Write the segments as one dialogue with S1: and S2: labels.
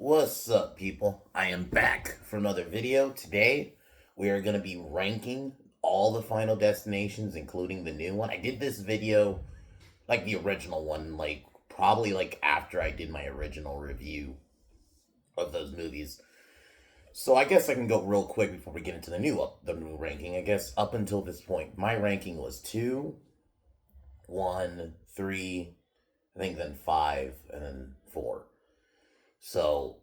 S1: What's up, people? I am back for another video. Today, we are going to be ranking all the Final Destinations, including the new one. I did this video, like the original one, probably after I did my original review of those movies. So I guess I can go real quick before we get into the new ranking. I guess up until this point, my ranking was 2, 1, 3, I think then 5, and then 4. So,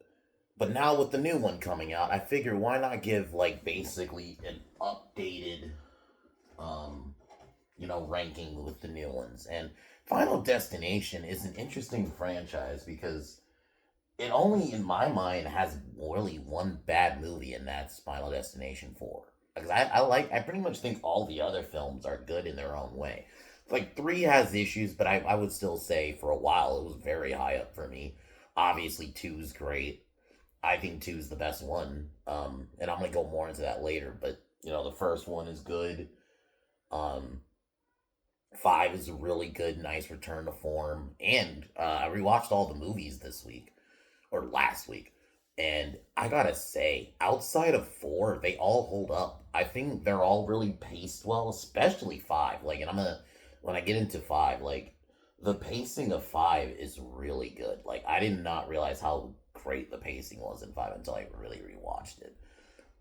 S1: but now with the new one coming out, I figure why not give basically an updated ranking with the new ones. And Final Destination is an interesting franchise because it only in my mind has really one bad movie, and that's Final Destination 4. Because I pretty much think all the other films are good in their own way. Like 3 has issues, but I would still say for a while it was very high up for me. Obviously 2 is great. I think 2 is the best one. And I'm gonna go more into that later, but the first one is good. Um 5 is a really good, nice return to form. And I rewatched all the movies this week or last week. And I gotta say, outside of 4, they all hold up. I think they're all really paced well, especially 5. And when I get into 5, the pacing of 5 is really good. I did not realize how great the pacing was in 5 until I really rewatched it.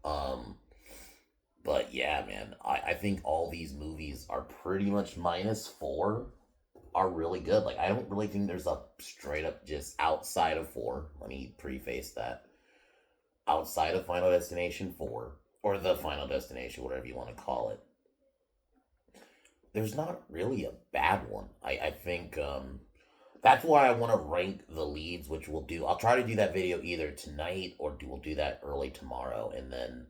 S1: Um, but yeah, man, I think all these movies are pretty much minus 4 are really good. I don't really think there's a straight up just outside of 4. Let me preface that. Outside of Final Destination 4, or the Final Destination, whatever you want to call it, there's not really a bad one. I think that's why I want to rank the leads, which we'll do. I'll try to do that video either tonight or we'll do that early tomorrow, and then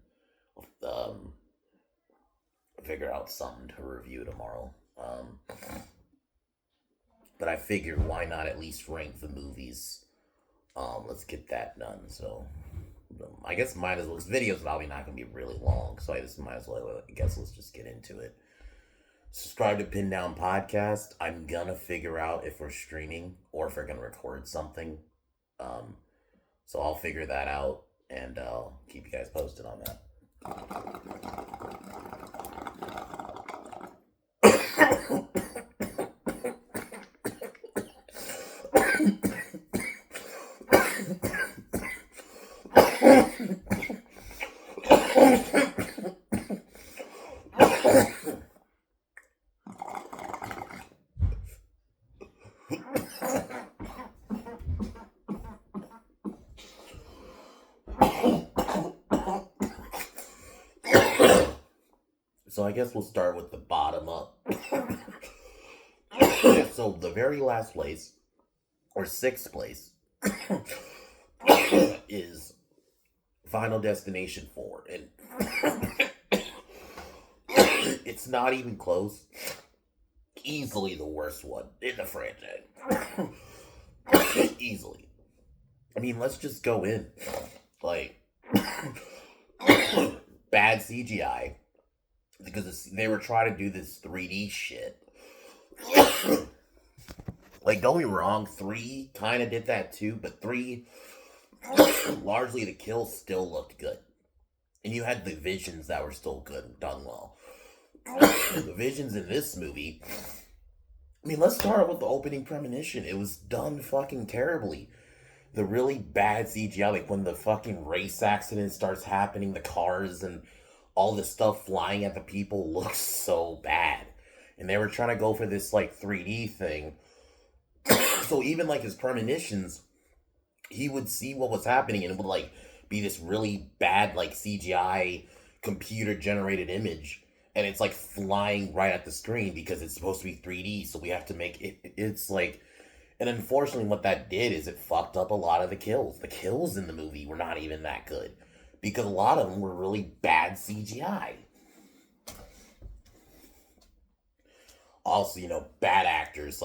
S1: um, figure out something to review tomorrow. But I figured why not at least rank the movies. Let's get that done. So I guess might as well. This video's probably not going to be really long, so I just might as well. I guess let's just get into it. Subscribe to Pin Down Podcast. I'm gonna figure out if we're streaming or if we're gonna record something. So I'll figure that out and I'll keep you guys posted on that. So I guess we'll start with the bottom up. So the very last place, or sixth place, is Final Destination 4. And it's not even close. Easily the worst one in the franchise. Easily. I mean, let's just go in. Bad CGI. Because they were trying to do this 3D shit. Don't be wrong, 3 kind of did that too, but 3, largely the kills still looked good. And you had the visions that were still good, done well. The visions in this movie, I mean, let's start with the opening premonition. It was done fucking terribly. The really bad CGI, when the fucking race accident starts happening, the cars and all this stuff flying at the people looks so bad. And they were trying to go for this 3D thing. So even his premonitions, he would see what was happening and it would be this really bad CGI computer generated image, and it's flying right at the screen because it's supposed to be 3D, so we have to make it's and unfortunately what that did is it fucked up a lot of the kills. The kills in the movie were not even that good because a lot of them were really bad CGI. Also, bad actors.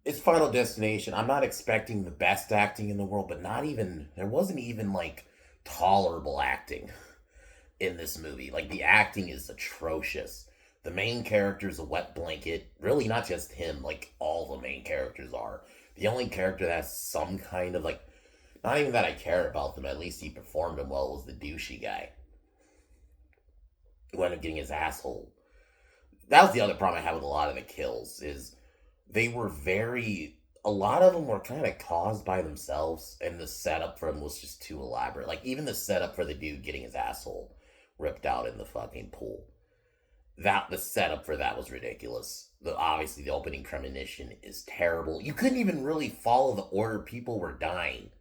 S1: It's Final Destination. I'm not expecting the best acting in the world, but there wasn't even tolerable acting in this movie. The acting is atrocious. The main character is a wet blanket. Really, not just him. All the main characters are. The only character that has some kind of Not even that I care about them. At least he performed him well. Was the douchey guy who ended up getting his asshole. That was the other problem I had with a lot of the kills. Is they were very. A lot of them were kind of caused by themselves, and the setup for them was just too elaborate. Like even the setup for the dude getting his asshole ripped out in the fucking pool. That the setup for that was ridiculous. Obviously the opening premonition is terrible. You couldn't even really follow the order people were dying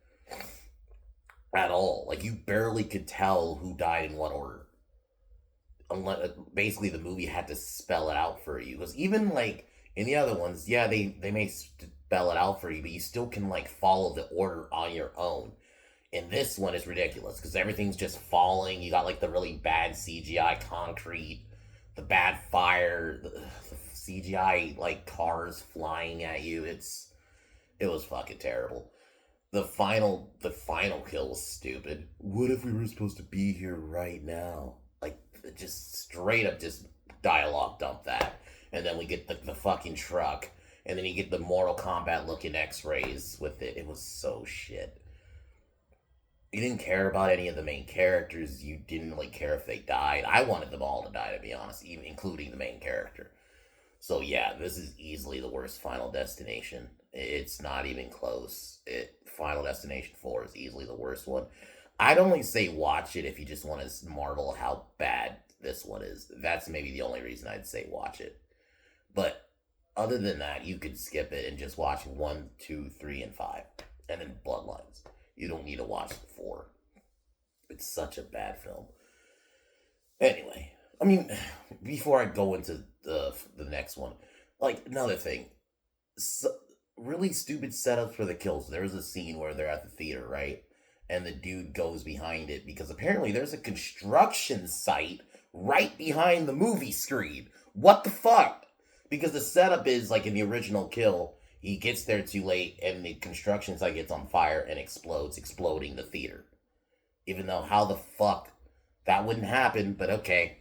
S1: at all. Like you barely could tell who died in what order. Unless basically the movie had to spell it out for you. Because even like in the other ones, yeah, they may spell it out for you, but you still can like follow the order on your own. In this one, it's ridiculous because everything's just falling. You got like the really bad CGI concrete, the bad fire, the CGI like cars flying at you. It was fucking terrible. The final kill was stupid. What if we were supposed to be here right now? Like just straight up just dialogue dump that. And then we get the fucking truck. And then you get the Mortal Kombat looking X-rays with it. It was so shit. You didn't care about any of the main characters. You didn't really care if they died. I wanted them all to die, to be honest, even including the main character. So yeah, this is easily the worst Final Destination. It's not even close. Final Destination 4 is easily the worst one. I'd only say watch it if you just want to marvel how bad this one is. That's maybe the only reason I'd say watch it. But other than that, you could skip it and just watch 1, 2, 3, and 5. And then Bloodlines. You don't need to watch 4. It's such a bad film. Anyway, I mean, before I go into the next one, like another thing, really stupid setups for the kills. There's a scene where they're at the theater, right? And the dude goes behind it because apparently there's a construction site right behind the movie screen. What the fuck? Because the setup is like in the original kill, he gets there too late and the construction site gets on fire and explodes, exploding the theater. Even though how the fuck that wouldn't happen, but okay.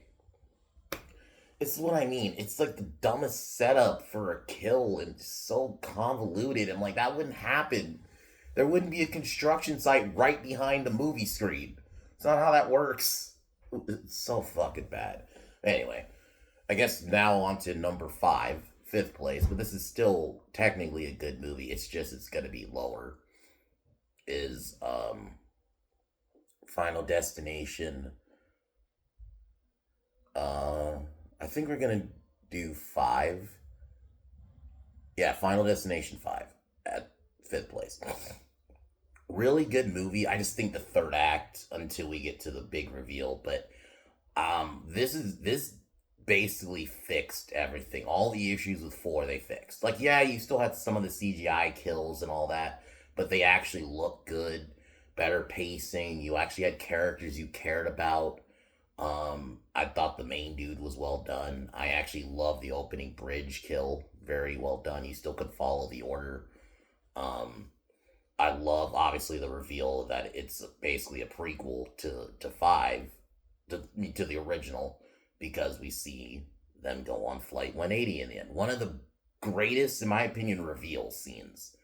S1: It's what I mean. It's like the dumbest setup for a kill and so convoluted. I'm like, that wouldn't happen. There wouldn't be a construction site right behind the movie screen. It's not how that works. It's so fucking bad. Anyway, I guess now on to number 5, 5th place, but this is still technically a good movie. It's just it's gonna be lower. Is Final Destination. I think we're gonna do 5. Yeah, Final Destination 5 at 5th place. Really good movie. I just think the third act until we get to the big reveal, but this basically fixed everything. All the issues with 4 they fixed. Like yeah, you still had some of the CGI kills and all that, but they actually look good, better pacing. You actually had characters you cared about. I thought the main dude was well done. I actually love the opening bridge kill. Very well done. You still could follow the order. I love obviously the reveal that it's basically a prequel to 5, to the original, because we see them go on Flight 180 in the end. One of the greatest, in my opinion, reveal scenes.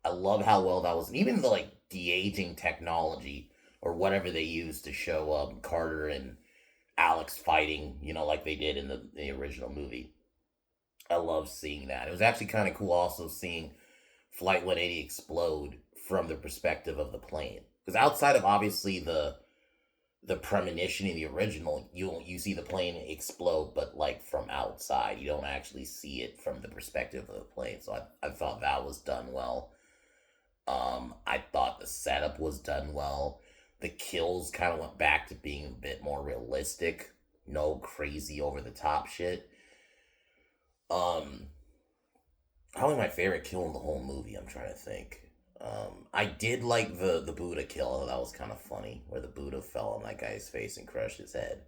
S1: I love how well that was, and even the like de-aging technology or whatever they used to show Carter and Alex fighting, like they did in the original movie. I love seeing that. It was actually kind of cool also seeing Flight 180 explode from the perspective of the plane. Because outside of obviously the premonition in the original, you see the plane explode, but like from outside. You don't actually see it from the perspective of the plane. So I thought that was done well. I thought the setup was done well. The kills kind of went back to being a bit more realistic. No crazy over the top shit. Probably my favorite kill in the whole movie, I'm trying to think. I did like the Buddha kill. That was kind of funny, where the Buddha fell on that guy's face and crushed his head.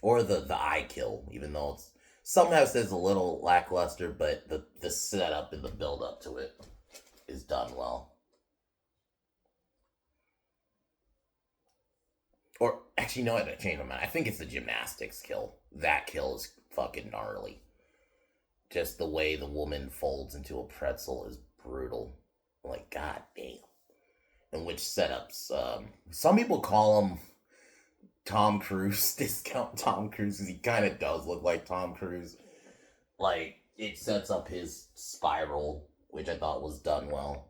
S1: Or the eye kill, even though it's somehow says a little lackluster, but the setup and the build up to it is done well. Or actually, no, I changed my mind. I think it's the gymnastics kill. That kill is fucking gnarly. Just the way the woman folds into a pretzel is brutal. Like, god damn. And which setups? Some people call him Tom Cruise, discount Tom Cruise, because he kind of does look like Tom Cruise. Like, it sets up his spiral, which I thought was done well.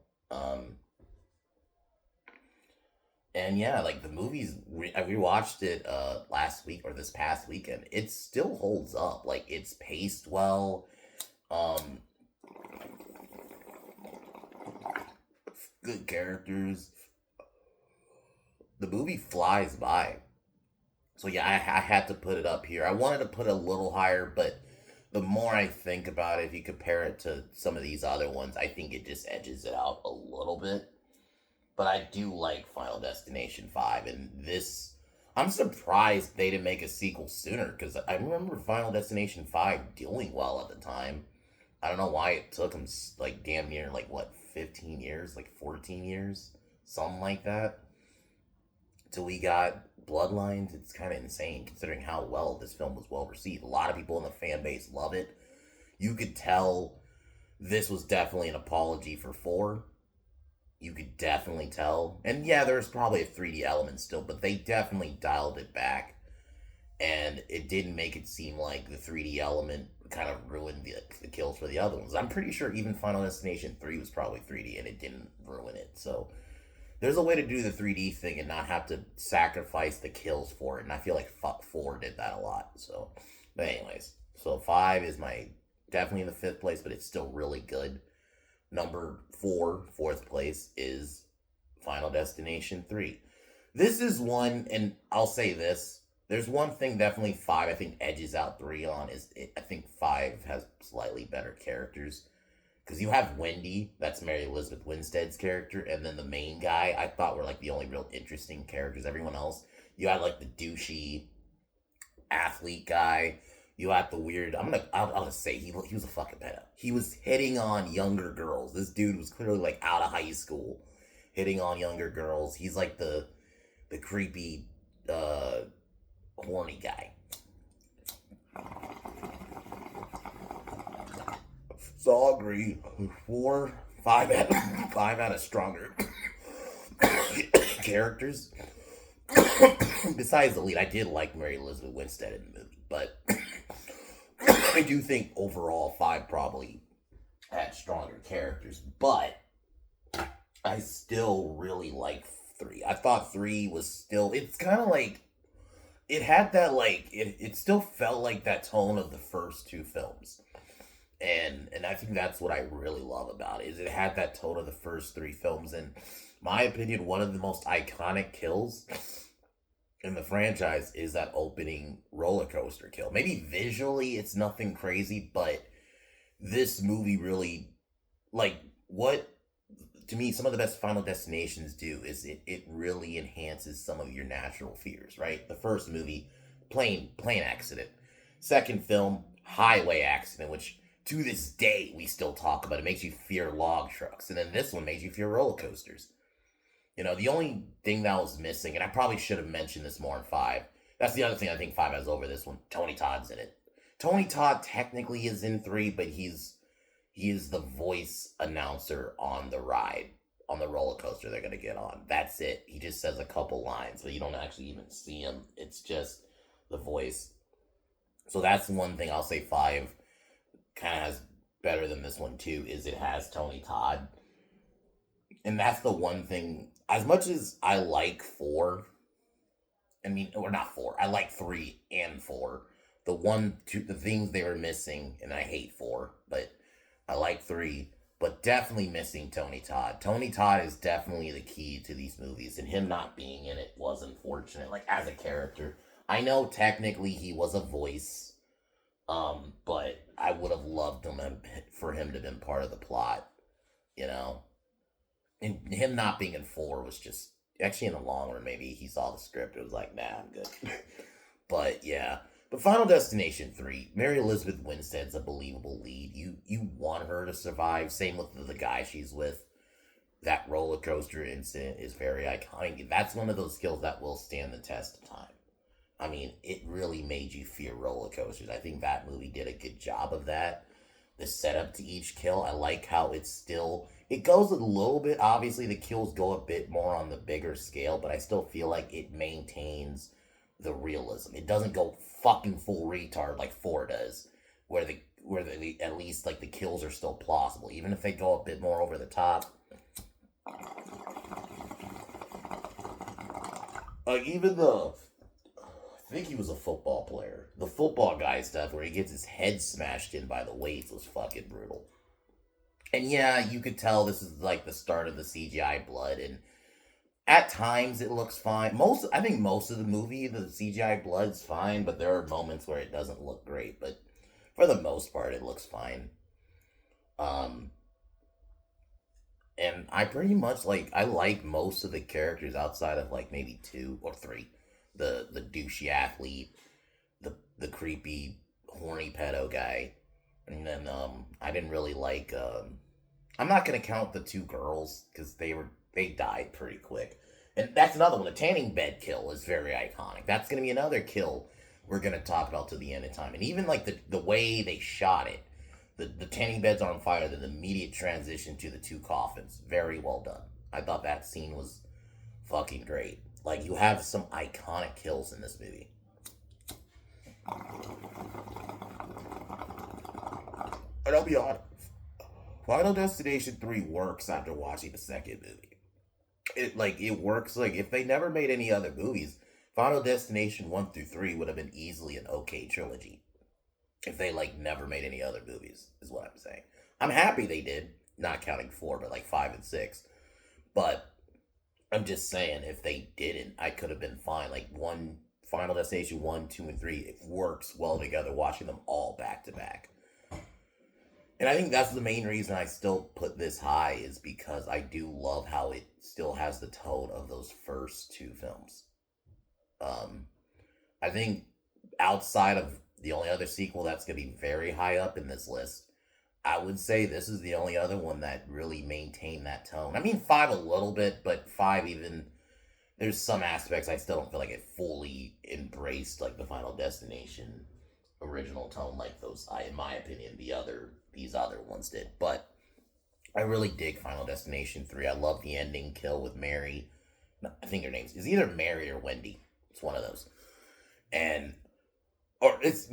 S1: And yeah, like the movies, I rewatched it last week or this past weekend. It still holds up. Like, it's paced well. Um, Good characters. The movie flies by. So yeah, I had to put it up here. I wanted to put it a little higher, but the more I think about it, if you compare it to some of these other ones, I think it just edges it out a little bit. But I do like Final Destination 5, and this. I'm surprised they didn't make a sequel sooner, because I remember Final Destination 5 doing well at the time. I don't know why it took them, like, damn near, like, what, 15 years? Like, 14 years? Something like that. Till we got Bloodlines. It's kind of insane considering how well this film was well received. A lot of people in the fan base love it. You could tell this was definitely an apology for 4. You could definitely tell. And yeah, there's probably a 3D element still, but they definitely dialed it back. And it didn't make it seem like the 3D element kind of ruined the kills for the other ones. I'm pretty sure even Final Destination 3 was probably 3D and it didn't ruin it. So there's a way to do the 3D thing and not have to sacrifice the kills for it. And I feel like 4 did that a lot. So, but anyways, so 5 is my definitely in the 5th place, but it's still really good. Number 4, 4th place, is Final Destination 3. This is one, and I'll say this. There's one thing definitely 5 I think edges out 3 on. I think 5 has slightly better characters. Because you have Wendy, that's Mary Elizabeth Winstead's character, and then the main guy, I thought were like the only real interesting characters. Everyone else, you had like the douchey athlete guy. You had the weird. I'll just say he was a fucking pedo. He was hitting on younger girls. This dude was clearly like out of high school, hitting on younger girls. He's like the creepy, horny guy. So I'll agree. 4, 5 had 5 had a stronger characters. Besides the lead, I did like Mary Elizabeth Winstead in the movie, but I do think overall 5 probably had stronger characters. But I still really like 3. I thought 3 was still. It's kind of like it had that like it still felt like that tone of the first 2 films. And I think that's what I really love about it, is it had that tone of the first 3 films. And my opinion, one of the most iconic kills in the franchise is that opening roller coaster kill. Maybe visually it's nothing crazy, but this movie really, like, what to me some of the best Final Destinations do is it really enhances some of your natural fears, right? The first movie, plane accident. Second film, highway accident, which to this day we still talk about. It makes you fear log trucks. And then this one makes you fear roller coasters. You know, the only thing that was missing, and I probably should have mentioned this more in 5. That's the other thing I think 5 has over this one. Tony Todd's in it. Tony Todd technically is in 3, but he is the voice announcer on the ride, on the roller coaster they're gonna get on. That's it. He just says a couple lines, but you don't actually even see him. It's just the voice. So that's one thing I'll say 5 kind of has better than this one too, is it has Tony Todd. And that's the one thing, as much as I like 4, I mean, or not 4, I like 3 and 4. The things they were missing, and I hate 4, but I like 3, but definitely missing Tony Todd. Tony Todd is definitely the key to these movies, and him not being in it was unfortunate, like, as a character. I know technically he was a voice, but I would have loved for him to have been part of the plot, you know? And him not being in 4 was just, actually in the long run, maybe he saw the script, it was like, nah, I'm good. But yeah. But Final Destination 3, Mary Elizabeth Winstead's a believable lead. You want her to survive. Same with the guy she's with. That roller coaster incident is very iconic. That's one of those skills that will stand the test of time. I mean, it really made you fear roller coasters. I think that movie did a good job of that. the setup to each kill. I like how it goes a little bit. Obviously, the kills go a bit more on the bigger scale, but I still feel like it maintains the realism. It doesn't go fucking full retard like 4 does, where the at least like the kills are still plausible, even if they go a bit more over the top. Even the I think he was a football player. The football guy stuff where he gets his head smashed in by the weights was fucking brutal. And yeah, you could tell this is like the start of the CGI blood, and at times it looks fine. I think most of the movie, the CGI blood's fine, but there are moments where it doesn't look great. But for the most part, it looks fine. Um, and I pretty much I like most of the characters outside of like maybe 2 or 3. The douchey athlete, the creepy horny pedo guy, and then I didn't really like I'm not gonna count the 2 girls because they died pretty quick. And that's another one. The tanning bed kill is very iconic. That's gonna be another kill we're gonna talk about to the end of time. And even like the way they shot it, the tanning bed's on fire, then the immediate transition to the 2 coffins, very well done. I thought that scene was fucking great. Like, you have some iconic kills in this movie. And I'll be honest, Final Destination 3 works after watching the second movie. It works. Like, if they never made any other movies, Final Destination 1 through 3 would have been easily an okay trilogy. If they never made any other movies, is what I'm saying. I'm happy they did, not counting 4, but 5 and 6. But I'm just saying, if they didn't, I could have been fine. One Final Destination 1, 2, and 3, it works well together, watching them all back to back. And I think that's the main reason I still put this high, is because I do love how it still has the tone of those first 2 films. I think outside of the only other sequel that's going to be very high up in this list, I would say this is the only other one that really maintained that tone. I mean, 5 a little bit, but 5 even, there's some aspects I still don't feel like it fully embraced the Final Destination original tone in my opinion, these other ones did. But I really dig Final Destination 3. I love the ending kill with Mary. I think her name's is either Mary or Wendy. It's one of those. And or it's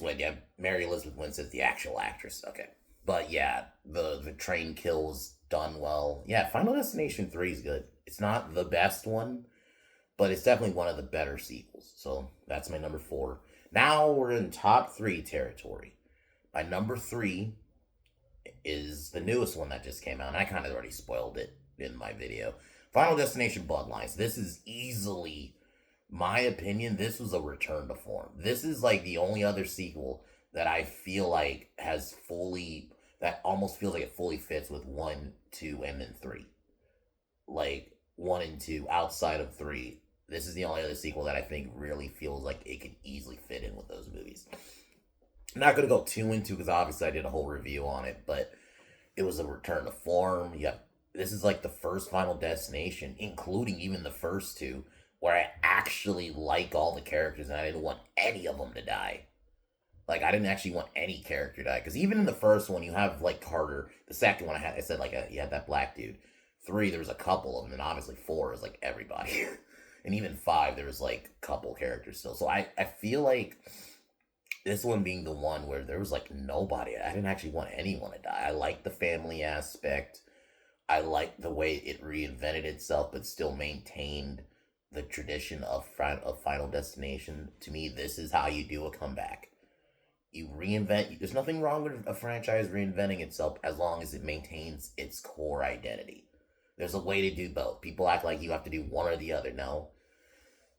S1: Wendy. Yeah, Mary Elizabeth Winston's the actual actress. Okay. But yeah, the train kill was done well. Yeah, Final Destination 3 is good. It's not the best one, but it's definitely one of the better sequels. So that's my number 4. Now we're in top 3 territory. My number 3 is the newest one that just came out, and I kind of already spoiled it in my video. Final Destination Bloodlines. This is easily, my opinion, this was a return to form. This is the only other sequel that I feel like that almost feels like it fully fits with 1, 2, and then 3. 1 and 2, outside of 3. This is the only other sequel that I think really feels like it could easily fit in with those movies. I'm not going to go too into, because obviously I did a whole review on it, but it was a return to form. This is the first Final Destination, including even the first 2, where I actually like all the characters and I didn't want any of them to die. I didn't actually want any character to die, because even in the first one you have Carter. The second one I said you had that black dude. 3, there was a couple of them, and obviously 4 is everybody. And even 5, there was a couple characters still. So I feel like this one being the one where there was nobody. I didn't actually want anyone to die. I like the family aspect. I like the way it reinvented itself, but still maintained the tradition of Final Destination. To me, this is how you do a comeback. You reinvent. There's nothing wrong with a franchise reinventing itself as long as it maintains its core identity. There's a way to do both. People act like you have to do one or the other. No.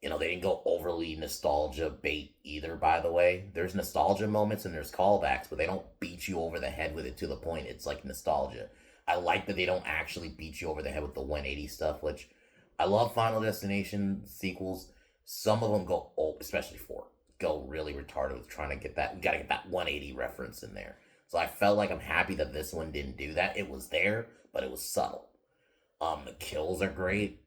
S1: They didn't go overly nostalgia bait either, by the way. There's nostalgia moments and there's callbacks, but they don't beat you over the head with it to the point it's nostalgia. I like that they don't actually beat you over the head with the 180 stuff, which I love Final Destination sequels. Some of them go, especially 4, go really retarded with trying to get that. We got to get that 180 reference in there. So I felt like I'm happy that this one didn't do that. It was there, but it was subtle. The kills are great.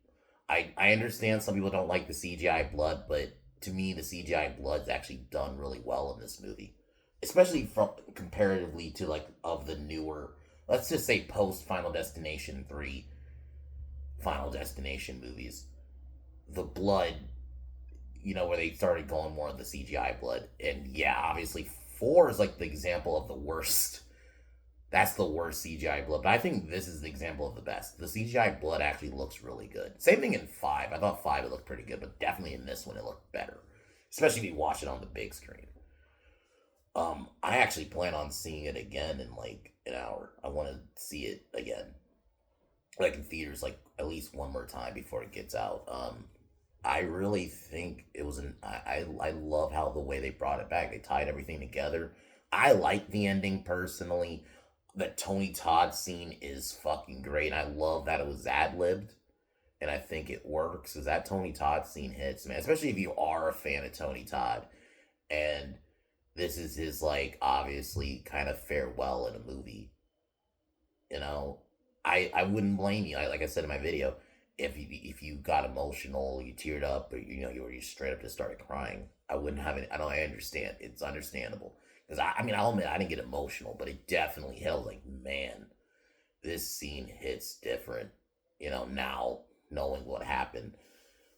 S1: I understand some people don't like the CGI blood, but to me, the CGI blood's actually done really well in this movie. especially from comparatively to like of the newer, let's just say post Final Destination 3 Final Destination movies, the blood, where they started going more of the CGI blood. And yeah, obviously 4 is like the example of the worst. That's the worst CGI blood. But I think this is the example of the best. The CGI blood actually looks really good. Same thing in 5. I thought 5 it looked pretty good, but definitely in this one it looked better. Especially if you watch it on the big screen. I actually plan on seeing it again in like an hour. I want to see it again. Like in theaters, like at least one more time before it gets out. I really think it was I love how the way they brought it back. They tied everything together. I like the ending personally. The Tony Todd scene is fucking great. I love that it was ad libbed, and I think it works because that Tony Todd scene hits, man. Especially if you are a fan of Tony Todd, and this is his like obviously kind of farewell in a movie. You know, I wouldn't blame you. Like I said in my video, if you got emotional, you teared up, or you straight up just started crying. I wouldn't have it. I understand. It's understandable because I mean I'll admit I didn't get emotional, but it definitely held. Like man, this scene hits different. Now knowing what happened.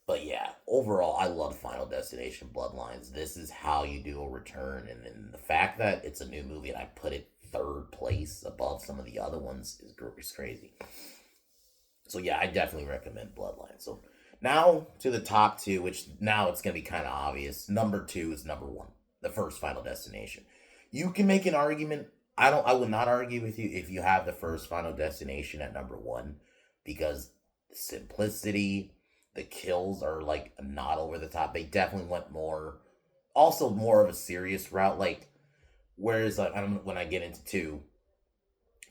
S1: But yeah, overall, I love Final Destination Bloodlines. This is how you do a return, and then the fact that it's a new movie and I put it third place above some of the other ones is crazy. So yeah, I definitely recommend Bloodlines. So now to the top two, which now it's gonna be kind of obvious. Number 2 is number 1, the first Final Destination. You can make an argument. I would not argue with you if you have the first Final Destination at number 1 because simplicity, the kills are like not over the top. They definitely went also more of a serious route. Like whereas like I don't when I get into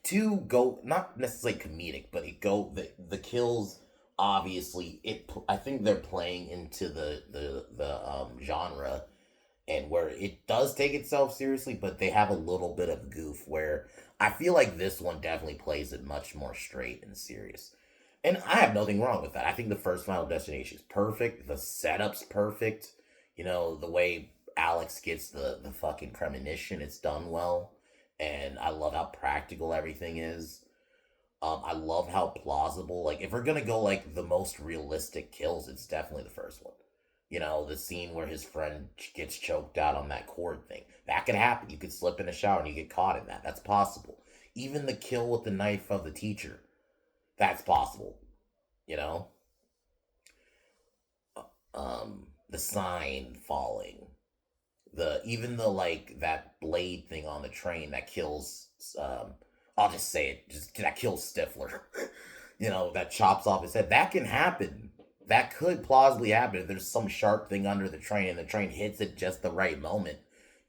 S1: two go not necessarily comedic, but the kills obviously I think they're playing into the genre and where it does take itself seriously, but they have a little bit of goof where I feel like this one definitely plays it much more straight and serious. And I have nothing wrong with that. I think the first Final Destination is perfect. The setup's perfect. The way Alex gets the fucking premonition, it's done well. And I love how practical everything is. I love how plausible. Like, if we're gonna go like the most realistic kills, it's definitely the first one. The scene where his friend gets choked out on that cord thing. That could happen. You could slip in a shower and you get caught in that. That's possible. Even the kill with the knife of the teacher. That's possible. You know? The sign falling. Even the like that blade thing on the train that kills I'll just say it, just that kills Stifler. That chops off his head. That can happen. That could plausibly happen if there's some sharp thing under the train and the train hits it just the right moment,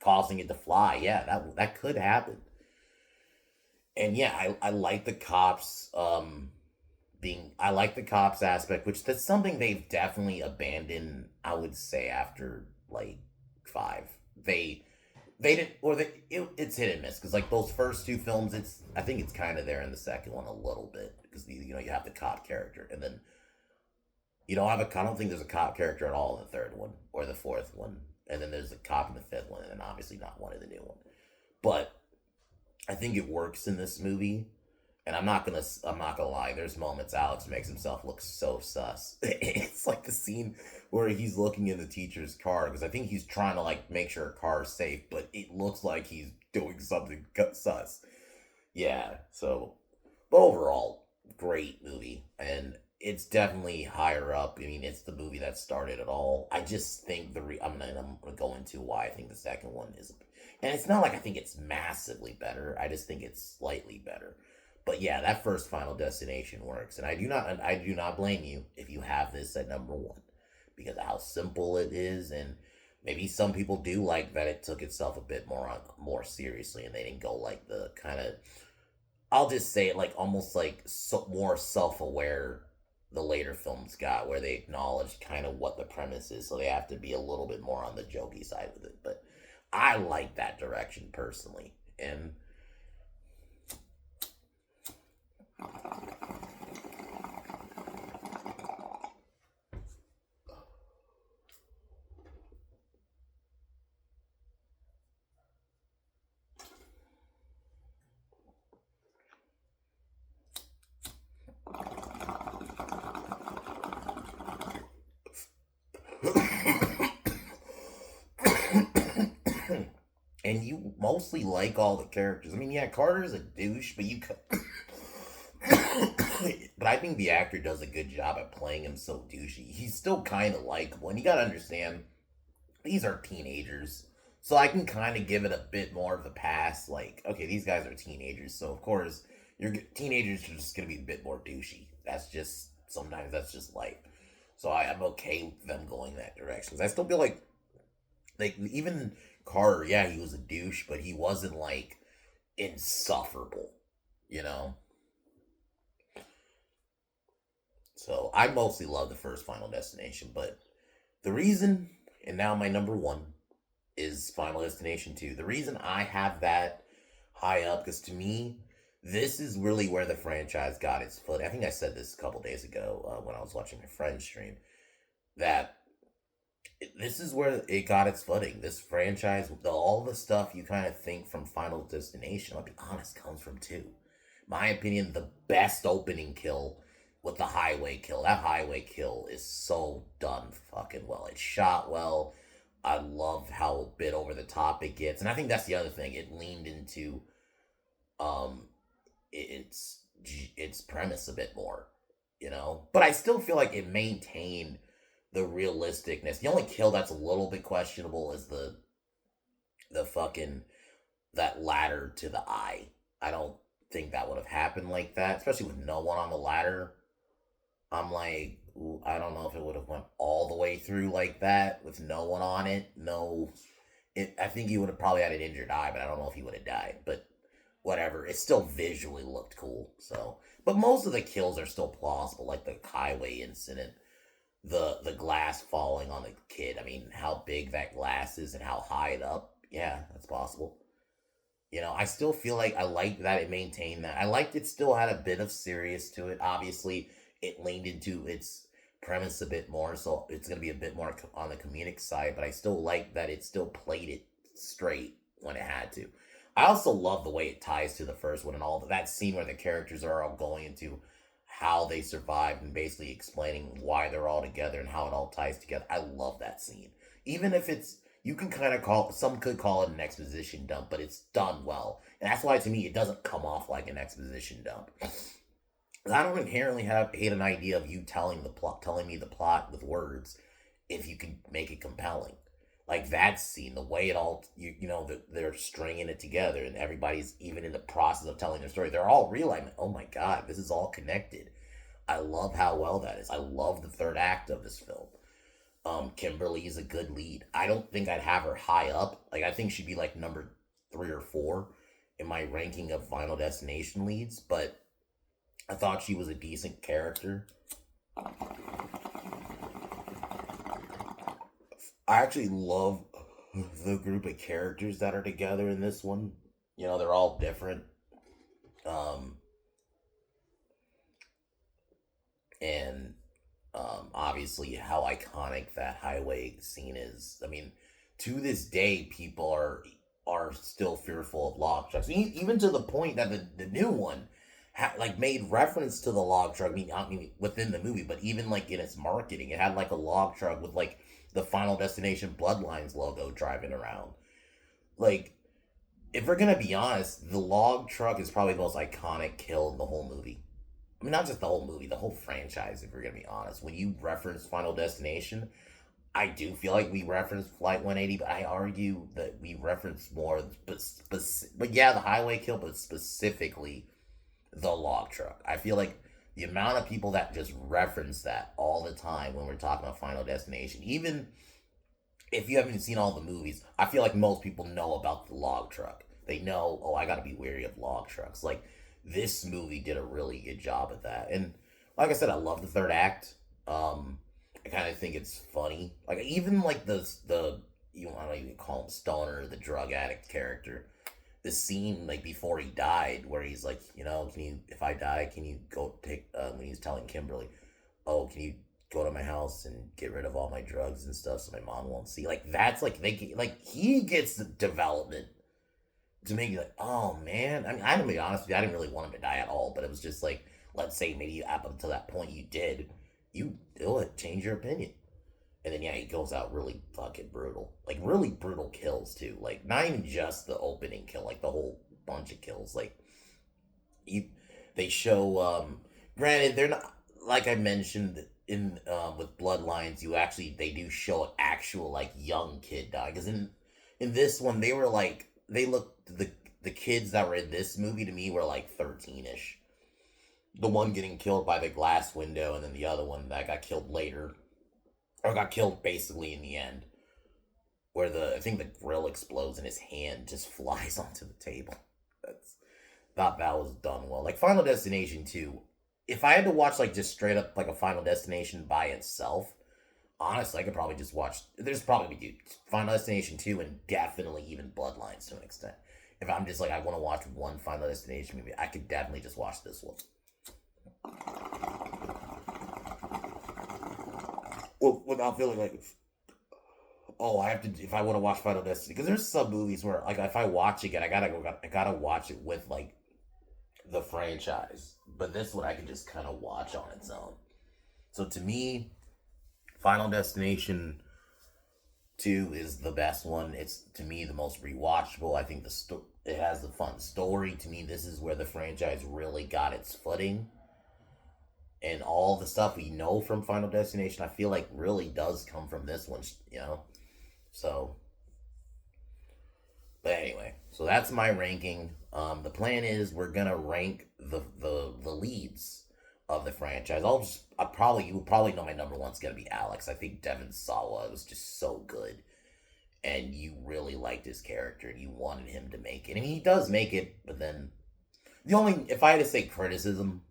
S1: causing it to fly. Yeah, that could happen. And yeah, I like the cops I like the cops aspect, which that's something they've definitely abandoned, I would say, after like 5. They didn't, or it's hit and miss because like those first 2 films, I think it's kind of there in the second one a little bit because you have the cop character, and then I don't think there's a cop character at all in the third one or the fourth one, and then there's a cop in the fifth one, and then obviously not one in the new one. But I think it works in this movie, and I'm not gonna lie. There's moments Alex makes himself look so sus. It's like the scene where he's looking in the teacher's car because I think he's trying to like make sure her car is safe, but it looks like he's doing something sus. Yeah. So, but overall, great movie, and it's definitely higher up. I mean, it's the movie that started it all. I just think I'm gonna go into why I think the second one is, and it's not like I think it's massively better. I just think it's slightly better. But yeah, that first Final Destination works, and I do not blame you if you have this at number 1 because of how simple it is, and maybe some people do like that it took itself a bit more seriously, and they didn't go like the kind of, I'll just say it like almost like more self aware the later films got, where they acknowledge kind of what the premise is, so they have to be a little bit more on the jokey side with it. But I like that direction personally, and and you mostly like all the characters. I mean, yeah, Carter's a douche, but but I think the actor does a good job at playing him so douchey. He's still kind of likable, and you gotta understand these are teenagers, so I can kind of give it a bit more of a pass. Like, okay, these guys are teenagers, so of course your teenagers are just gonna be a bit more douchey. That's just sometimes that's just life. So I'm okay with them going that direction. 'Cause I still feel like even Carter, yeah, he was a douche, but he wasn't like insufferable, you know. So I mostly love the first Final Destination, but the reason, and now my number one is Final Destination 2. The reason I have that high up, because to me, this is really where the franchise got its foot. I think I said this a couple days ago when I was watching my friend's stream, that this is where it got its footing. This franchise, all the stuff you kind of think from Final Destination, I'll be honest, comes from 2. My opinion, the best opening kill with the highway kill. That highway kill is so done fucking well. It's shot well. I love how bit over the top it gets, and I think that's the other thing. It leaned into um its premise a bit more, you know. But I still feel like it maintained the realisticness. The only kill that's a little bit questionable is the fucking that ladder to the eye. I don't think that would have happened like that, especially with no one on the ladder. I'm like, ooh, I don't know if it would have went all the way through like that with no one on it. No, I think he would have probably had an injured eye, but I don't know if he would have died. But whatever, it still visually looked cool. So, but most of the kills are still plausible, like the highway incident, the glass falling on the kid. I mean, how big that glass is and how high it up. Yeah, that's possible. You know, I still feel like I liked that it maintained that. I liked it still had a bit of serious to it. Obviously, it leaned into its premise a bit more, so it's going to be a bit more on the comedic side, but I still like that it still played it straight when it had to. I also love the way it ties to the first one and all that scene where the characters are all going into how they survived and basically explaining why they're all together and how it all ties together. I love that scene. Even if it's you can kind of call some could call it an exposition dump, but it's done well. And that's why to me it doesn't come off like an exposition dump. I don't inherently hate an idea of you telling me the plot with words if you can make it compelling. Like that scene, the way it all you know they're stringing it together, and everybody's even in the process of telling their story. They're all realizing, oh my god, this is all connected. I love how well that is. I love the third act of this film. Kimberly is a good lead. I don't think I'd have her high up. Like I think she'd be like number 3 or 4 in my ranking of Final Destination leads, but I thought she was a decent character. I actually love the group of characters that are together in this one. You know, they're all different. Um, and Obviously, how iconic that highway scene is. I mean, to this day, people are still fearful of log trucks. Even to the point that the new one like made reference to the log truck. I mean, within the movie, but even like in its marketing, it had like a log truck with like the Final Destination Bloodlines logo driving around. Like, if we're gonna be honest, the log truck is probably the most iconic kill in the whole movie. I mean, not just the whole movie, the whole franchise. If we're gonna be honest, when you reference Final Destination, I do feel like we reference Flight 180, but I argue that we reference more, but yeah, the highway kill, but specifically the log truck. I feel like the amount of people that just reference that all the time when we're talking about Final Destination, even if you haven't seen all the movies, I feel like most people know about the log truck. They know, oh, I gotta be wary of log trucks. Like, this movie did a really good job at that. And like I said, I love the third act. I kind of think it's funny. Like, even like the you I don't even call him stoner, the drug addict character. The scene like before he died, where he's like, you know, can you, if I die, can you go take? When he's telling Kimberly, oh, can you go to my house and get rid of all my drugs and stuff so my mom won't see? Like that's like he gets the development to make you like, oh man. I mean, I'm gonna be honest with you, I didn't really want him to die at all, but it was just like, let's say maybe up until that point you did, you do it, change your opinion. And then yeah, he goes out really fucking brutal, like really brutal kills too. Like not even just the opening kill, like the whole bunch of kills. Like you, they show. Granted, they're not like I mentioned in with Bloodlines. You actually they do show an actual like young kid die because in this one they were like they looked the kids that were in this movie to me were like 13ish. The one getting killed by the glass window, and then the other one that got killed later, or got killed basically in the end, where I think the grill explodes and his hand just flies onto the table. That's thought that was done well. Like Final Destination 2, if I had to watch like just straight up like a Final Destination by itself, honestly, I could probably just watch. There's probably be Final Destination 2 and definitely even Bloodlines to an extent. If I'm just like I want to watch one Final Destination movie, I could definitely just watch this one. Well, without feeling like, oh, I have to if I want to watch Final Destination, because there's some movies where like if I watch again, I gotta watch it with like the franchise. But this one I can just kind of watch on its own. So to me, Final Destination 2 is the best one. It's to me the most rewatchable. I think it has the fun story. To me, this is where the franchise really got its footing. And all the stuff we know from Final Destination, I feel like really does come from this one, you know? So, but anyway, so that's my ranking. The plan is we're gonna rank the leads of the franchise. You will probably know my number one's gonna be Alex. I think Devon Sawa was just so good, and you really liked his character, and you wanted him to make it. I mean, he does make it, but then if I had to say criticism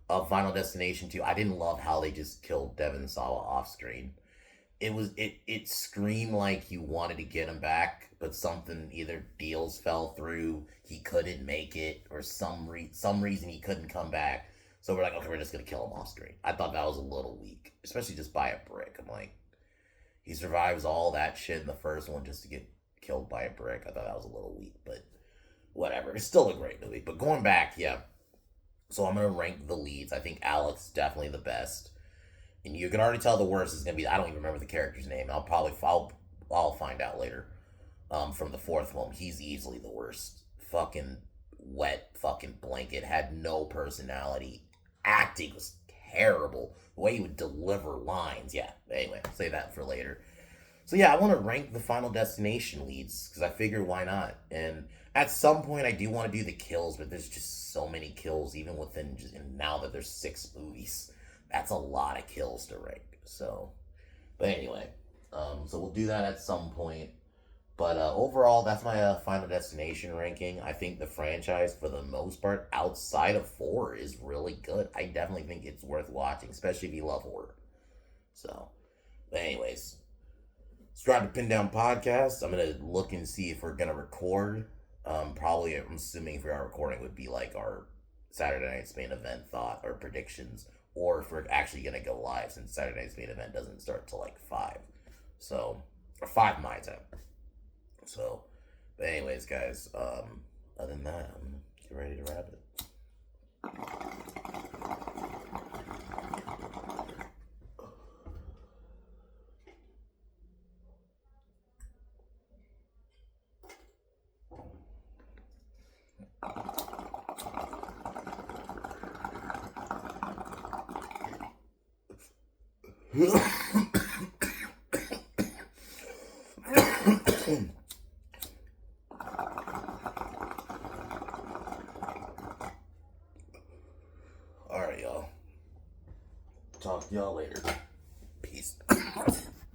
S1: of Final Destination 2, I didn't love how they just killed Devon Sawa off screen. It screamed like you wanted to get him back, but something, either deals fell through, he couldn't make it, or some reason he couldn't come back. So we're like, okay, we're just gonna kill him off screen. I thought that was a little weak, especially just by a brick. I'm like, he survives all that shit in the first one just to get killed by a brick. I thought that was a little weak, but whatever. It's still a great movie. But going back, yeah. So I'm gonna rank the leads. I think Alex is definitely the best, and you can already tell the worst is gonna be. I don't even remember the character's name. I'll find out later. From the fourth one, he's easily the worst. Fucking wet, fucking blanket. Had no personality. Acting was terrible. The way he would deliver lines. Yeah. Anyway, say that for later. So yeah, I want to rank the Final Destination leads because I figure why not. And at some point, I do want to do the kills, but there's just so many kills, even within and now that there's 6 movies, that's a lot of kills to rank. So, but anyway, so we'll do that at some point. But overall, that's my Final Destination ranking. I think the franchise, for the most part, outside of 4, is really good. I definitely think it's worth watching, especially if you love horror. So, but anyways, subscribe to Pin Down Podcast. I'm gonna look and see if we're gonna record. Probably, I'm assuming if we are recording, it would be like our Saturday night's main event thought or predictions, or if we're actually gonna go live since Saturday night's main event doesn't start till like 5, so or 5 my time. So, but anyways, guys, other than that, I'm get ready to wrap it. Alright, y'all. Talk to y'all later. Peace.